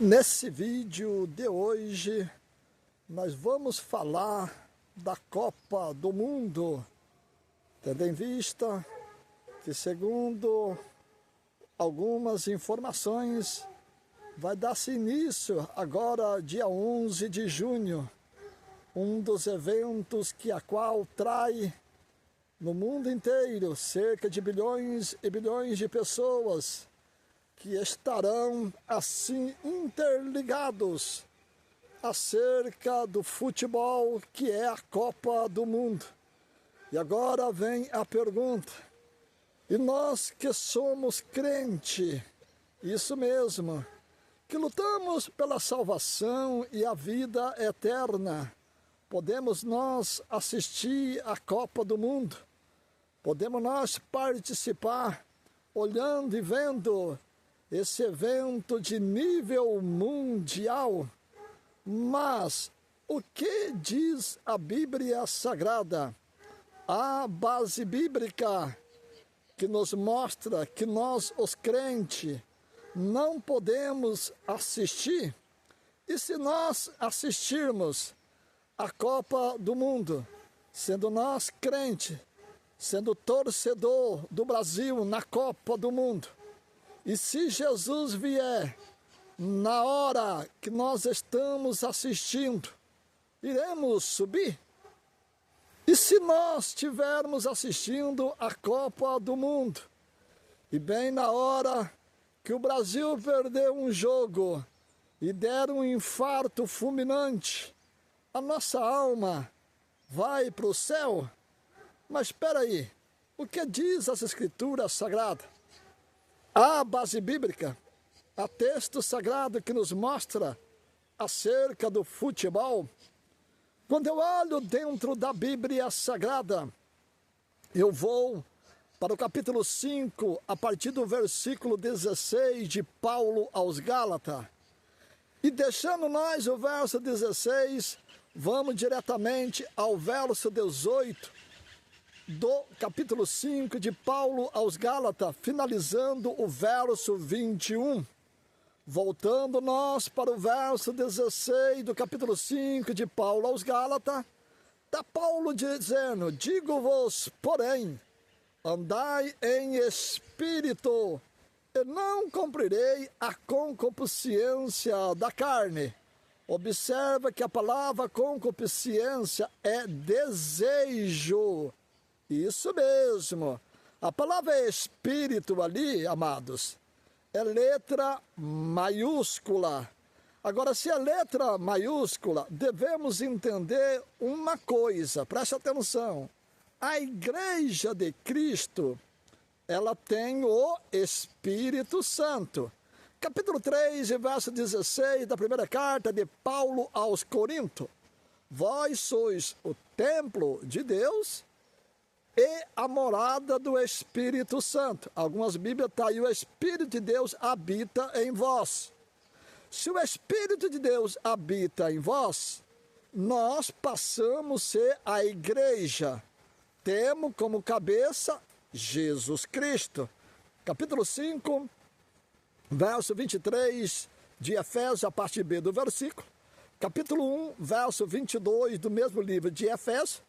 Nesse vídeo de hoje, nós vamos falar da Copa do Mundo, tendo em vista que, segundo algumas informações, vai dar-se início agora, dia 11 de junho, um dos eventos que a qual trai no mundo inteiro cerca de bilhões e bilhões de pessoas que estarão assim interligados acerca do futebol, que é a Copa do Mundo. E agora vem a pergunta: e nós que somos crente, isso mesmo, que lutamos pela salvação e a vida eterna, podemos nós assistir à Copa do Mundo? Podemos nós participar, olhando e vendo esse evento de nível mundial? Mas o que diz a Bíblia Sagrada? A base bíblica que nos mostra que nós, os crentes, não podemos assistir. E se nós assistirmos a Copa do Mundo, sendo nós crentes, sendo torcedor do Brasil na Copa do Mundo, e se Jesus vier na hora que nós estamos assistindo, iremos subir? E se nós estivermos assistindo a Copa do Mundo, e bem na hora que o Brasil perdeu um jogo e der um infarto fulminante, a nossa alma vai para o céu? Mas espera aí, o que diz as Escrituras Sagradas? A base bíblica, há texto sagrado que nos mostra acerca do futebol. Quando eu olho dentro da Bíblia Sagrada, eu vou para o capítulo 5, a partir do versículo 16 de Paulo aos Gálatas. E deixando nós o verso 16, vamos diretamente ao verso 18, do capítulo 5 de Paulo aos Gálatas, finalizando o verso 21. Voltando nós para o verso 16 do capítulo 5 de Paulo aos Gálatas, está Paulo dizendo: digo-vos, porém, andai em espírito, e não cumprirei a concupiscência da carne. Observa que a palavra concupiscência é desejo. Isso mesmo. A palavra espírito ali, amados, é letra maiúscula. Agora, se é letra maiúscula, devemos entender uma coisa, preste atenção. A Igreja de Cristo, ela tem o Espírito Santo. Capítulo 3, verso 16 da primeira carta de Paulo aos Coríntios. Vós sois o templo de Deus e a morada do Espírito Santo. Algumas Bíblias estão aí: o Espírito de Deus habita em vós. Se o Espírito de Deus habita em vós, nós passamos a ser a igreja. Temos como cabeça Jesus Cristo. Capítulo 5, verso 23 de Efésios, a parte B do versículo. Capítulo 1, verso 22 do mesmo livro de Efésios.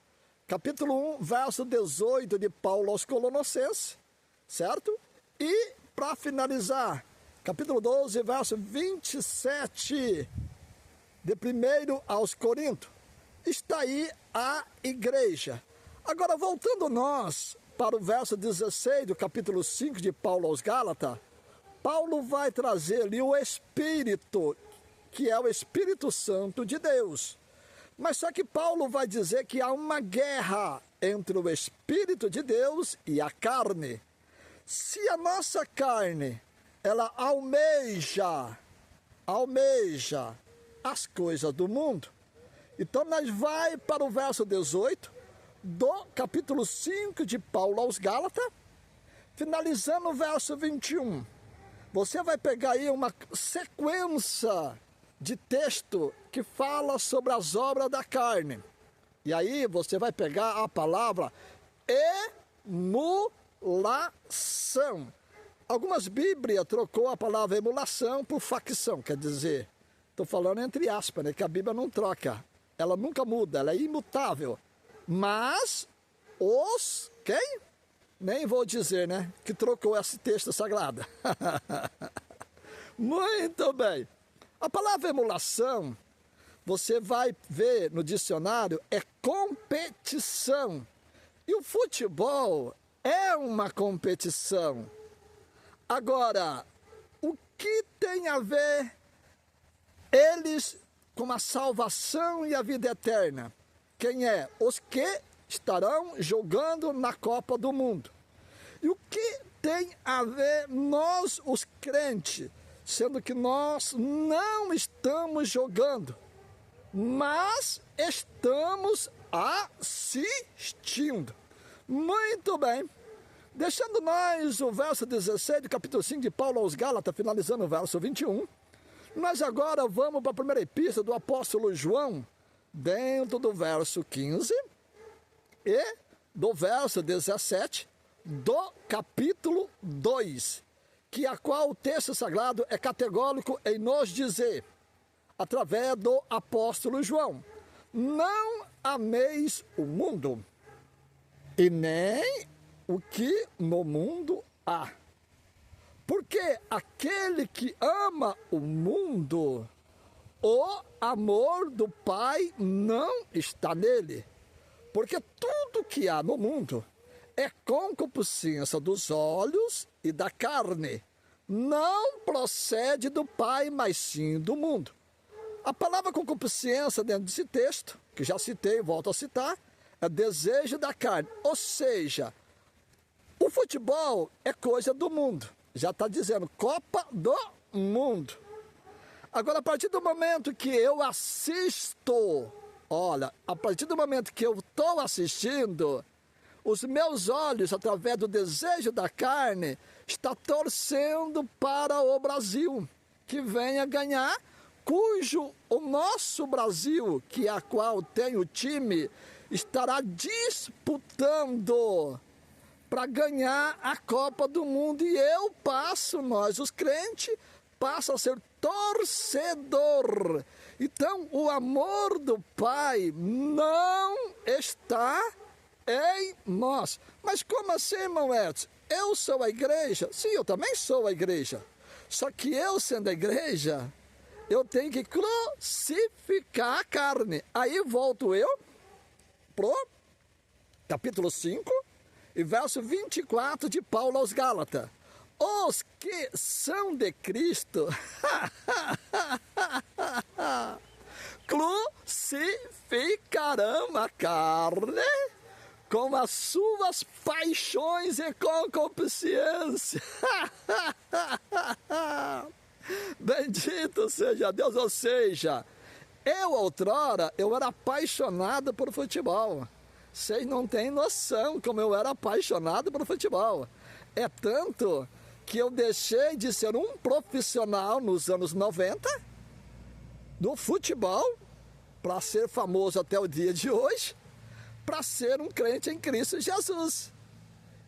Capítulo 1, verso 18 de Paulo aos Colossenses, certo? E, para finalizar, capítulo 12, verso 27 de 1 aos Coríntios. Está aí a igreja. Agora, voltando nós para o verso 16 do capítulo 5 de Paulo aos Gálatas, Paulo vai trazer ali o Espírito, que é o Espírito Santo de Deus. Mas só que Paulo vai dizer que há uma guerra entre o Espírito de Deus e a carne. Se a nossa carne, ela almeja as coisas do mundo, então nós vai para o verso 18 do capítulo 5 de Paulo aos Gálatas, finalizando o verso 21. Você vai pegar aí uma sequência de texto que fala sobre as obras da carne. E aí você vai pegar a palavra emulação. Algumas Bíblias trocou a palavra emulação por facção, quer dizer, estou falando entre aspas, né, que a Bíblia não troca, ela nunca muda, ela é imutável. Mas quem? Nem vou dizer, né, que trocou esse texto sagrado. Muito bem. A palavra emulação, você vai ver no dicionário, é competição. E o futebol é uma competição. Agora, o que tem a ver eles com a salvação e a vida eterna? Quem é? Os que estarão jogando na Copa do Mundo. E o que tem a ver nós, os crentes, sendo que nós não estamos jogando, mas estamos assistindo? Muito bem. Deixando nós o verso 16 do capítulo 5 de Paulo aos Gálatas, finalizando o verso 21, nós agora vamos para a primeira epístola do apóstolo João, dentro do verso 15 e do verso 17 do capítulo 2, que a qual o texto sagrado é categórico em nos dizer, através do apóstolo João: não ameis o mundo, e nem o que no mundo há. Porque aquele que ama o mundo, o amor do Pai não está nele. Porque tudo que há no mundo é concupiscência dos olhos e da carne. Não procede do Pai, mas sim do mundo. A palavra concupiscência dentro desse texto, que já citei e volto a citar, é desejo da carne. Ou seja, o futebol é coisa do mundo. Já está dizendo, Copa do Mundo. Agora, a partir do momento que eu assisto, olha, a partir do momento que eu estou assistindo, os meus olhos, através do desejo da carne, estão torcendo para o Brasil, que venha ganhar, cujo o nosso Brasil, que é a qual tem o time, estará disputando para ganhar a Copa do Mundo. E nós os crentes, passa a ser torcedor. Então, o amor do Pai não está em nós. Mas como assim, irmão Edson? Eu sou a igreja? Sim, eu também sou a igreja. Só que eu, sendo a igreja, eu tenho que crucificar a carne. Aí volto eu pro capítulo 5 e verso 24 de Paulo aos Gálatas. Os que são de Cristo crucificarão a carne com as suas paixões e concupiscência. Bendito seja Deus. Ou seja, outrora, eu era apaixonado por futebol. Vocês não têm noção como eu era apaixonado por futebol. É tanto que eu deixei de ser um profissional nos anos 90 do futebol, para ser famoso até o dia de hoje, para ser um crente em Cristo Jesus.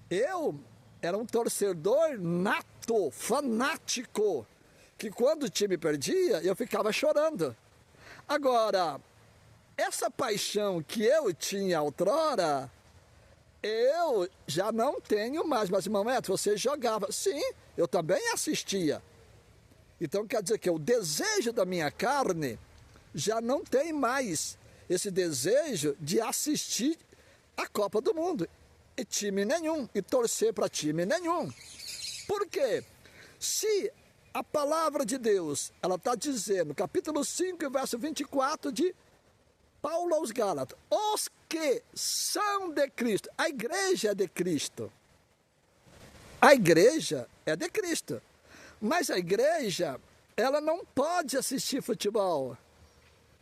Eu era um torcedor nato, fanático, que quando o time perdia, eu ficava chorando. Agora, essa paixão que eu tinha outrora, eu já não tenho mais. Mas, irmão Edson, você jogava. Sim, eu também assistia. Então, quer dizer que o desejo da minha carne já não tem mais esse desejo de assistir a Copa do Mundo. E time nenhum, e torcer para time nenhum. Por quê? Se a palavra de Deus, ela está dizendo, capítulo 5, verso 24 de Paulo aos Gálatas, os que são de Cristo. A igreja é de Cristo. A igreja é de Cristo. Mas a igreja, ela não pode assistir futebol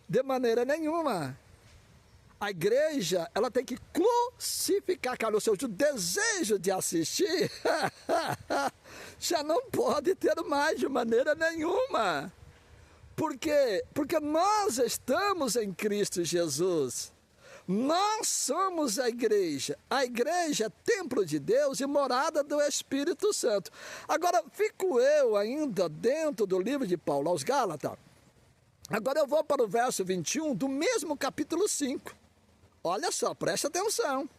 de maneira nenhuma. A igreja, ela tem que crucificar, cara, ou seja, o desejo de assistir já não pode ter mais de maneira nenhuma. Por quê? Porque nós estamos em Cristo Jesus. Nós somos a igreja. A igreja é templo de Deus e morada do Espírito Santo. Agora, fico eu ainda dentro do livro de Paulo aos Gálatas. Agora eu vou para o verso 21 do mesmo capítulo 5. Olha só, presta atenção.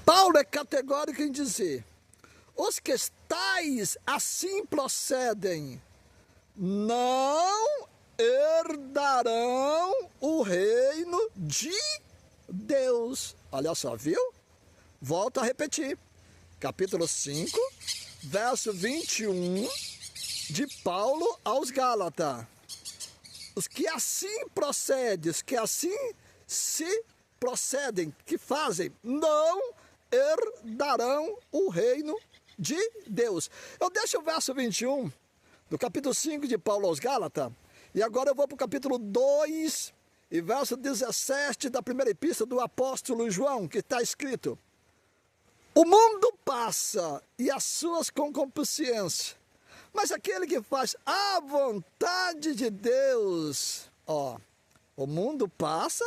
Paulo é categórico em dizer: os que tais assim procedem não herdarão o reino de Deus. Olha só, viu? Volto a repetir. Capítulo 5, verso 21 de Paulo aos Gálatas. Os que assim procedem, os que assim se procedem, que fazem, não herdarão o reino de Deus. Eu deixo o verso 21 do capítulo 5 de Paulo aos Gálatas. E agora eu vou para o capítulo 2 e verso 17 da primeira epístola do apóstolo João, que está escrito: o mundo passa e as suas concupiscências, mas aquele que faz a vontade de Deus, o mundo passa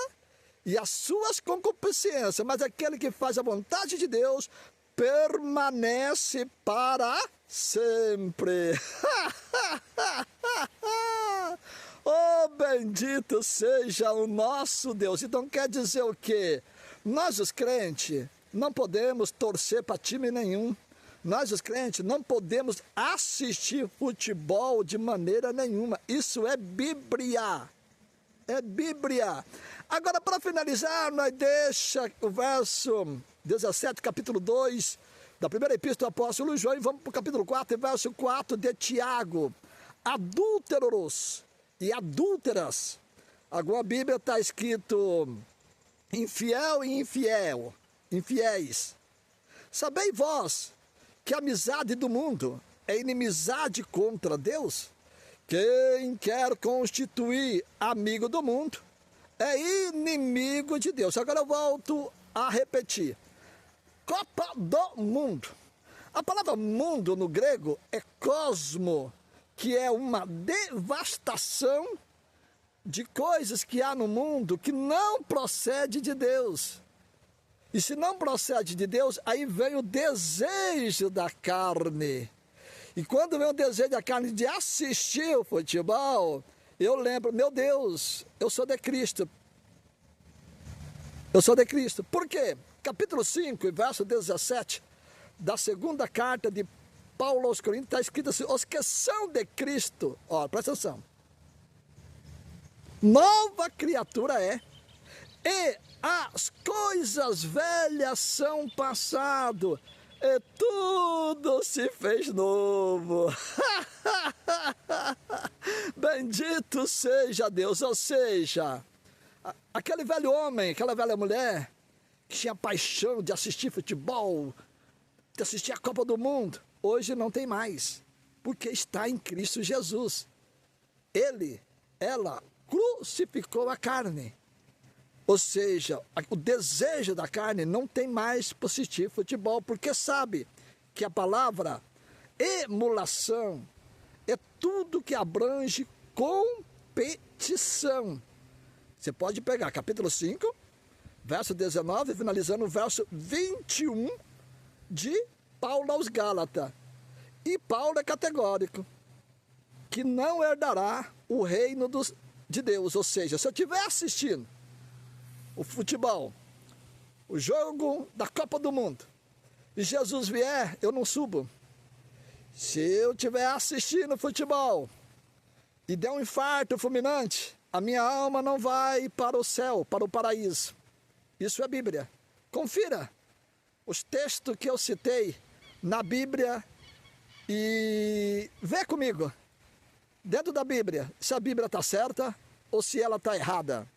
e as suas concupiscências, mas aquele que faz a vontade de Deus permanece para sempre. Oh, bendito seja o nosso Deus. Então quer dizer o quê? Nós os crentes não podemos torcer para time nenhum. Nós os crentes não podemos assistir futebol de maneira nenhuma. Isso é Bíblia. É Bíblia. Agora, para finalizar, nós deixa o verso 17, capítulo 2, da primeira epístola do apóstolo João, e vamos para o capítulo 4, verso 4 de Tiago. Adúlteros e adúlteras. Alguma Bíblia está escrito infiel e infiel, infiéis. Sabei vós que a amizade do mundo é inimizade contra Deus? Quem quer constituir amigo do mundo é inimigo de Deus. Agora eu volto a repetir. Copa do Mundo. A palavra mundo no grego é cosmo, que é uma devastação de coisas que há no mundo que não procede de Deus. E se não procede de Deus, aí vem o desejo da carne. E quando vem o desejo da carne de assistir o futebol, eu lembro, meu Deus, eu sou de Cristo. Eu sou de Cristo. Por quê? Capítulo 5, verso 17, da segunda carta de Paulo aos Coríntios, está escrito assim: os que são de Cristo, presta atenção, nova criatura é, e as coisas velhas são passado, e tudo se fez novo. Bendito seja Deus. Ou seja, aquele velho homem, aquela velha mulher que tinha paixão de assistir futebol, de assistir a Copa do Mundo, hoje não tem mais, porque está em Cristo Jesus. Ela crucificou a carne. Ou seja, o desejo da carne não tem mais para assistir futebol, porque sabe que a palavra emulação é tudo que abrange competição. Você pode pegar capítulo 5, verso 19, finalizando o verso 21 de Paulo aos Gálatas. E Paulo é categórico, que não herdará o reino de Deus. Ou seja, se eu estiver assistindo o futebol, o jogo da Copa do Mundo, e Jesus vier, eu não subo. Se eu estiver assistindo futebol e der um infarto fulminante, a minha alma não vai para o céu, para o paraíso. Isso é Bíblia. Confira os textos que eu citei na Bíblia e vê comigo, dentro da Bíblia, se a Bíblia está certa ou se ela está errada.